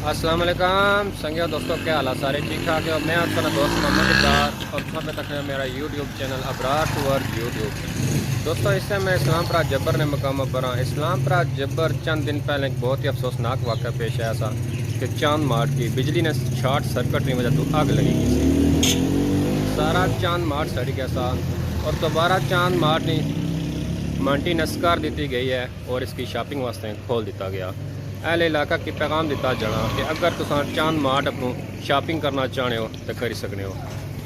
अस्सलाम वालेकुम संगिया दोस्तों, क्या हाल है? सारे ठीक ठाक है। मैं आपका दोस्त मोहम्मद इकरार और तुम पे तक है मेरा YouTube channel Abrar tours YouTube. दोस्तों इस टाइम मैं इस्लामपुरा जब्बर ने मकाम पर हाँ। इस्लामपुरा जब्बर चंद दिन पहले एक बहुत ही अफसोसनाक वाक़ा पेश आया था कि चांद मार्ट की बिजली ने शॉर्ट सर्किट की वजह से आग लगी थी। सारा चांद मार्ट सड़ गया था और दोबारा चांद मार्ट ने मेंटेनेंस कर दी गई है और इसकी शॉपिंग वास्ते खोल दिता गया। अहले इलाका की पैगाम दिता जाना कि अगर तुम चांद मार्ट अपनों शॉपिंग करना चाहते हो तो करी सकते हो।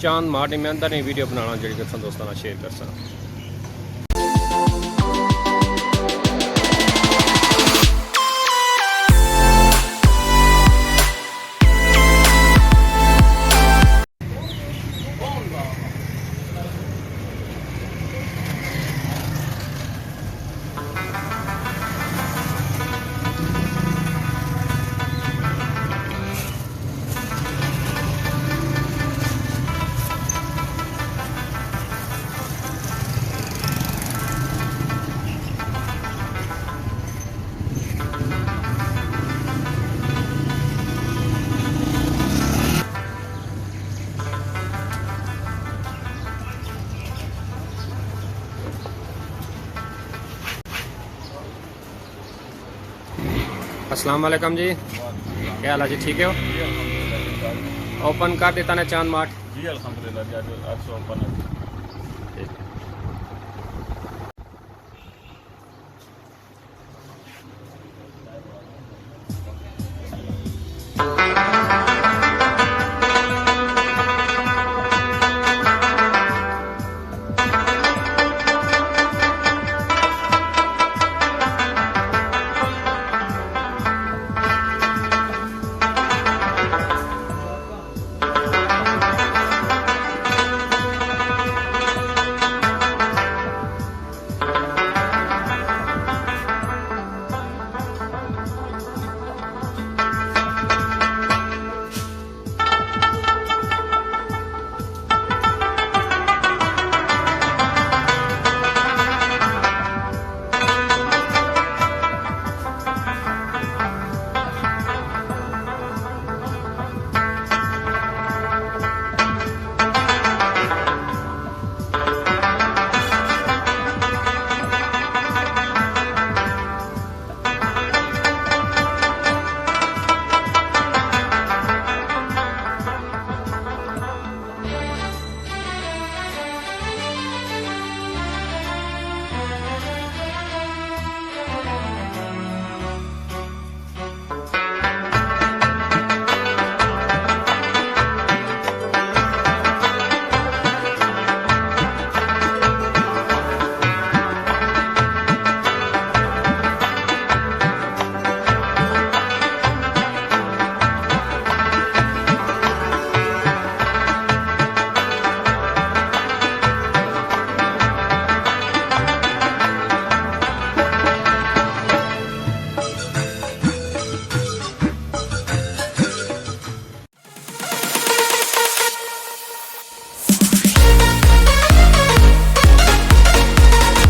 चांद मार्ट में अंदर नहीं वीडियो बनाना जी दोस्तों शेयर कर सकता। अस्सलाम वालेकुम जी, क्या हाल है जी? ठीक है हो? ओपन कर देता ना चांद मार्ट जी अल्हम्दुलिल्लाह जी, आज ओपन है।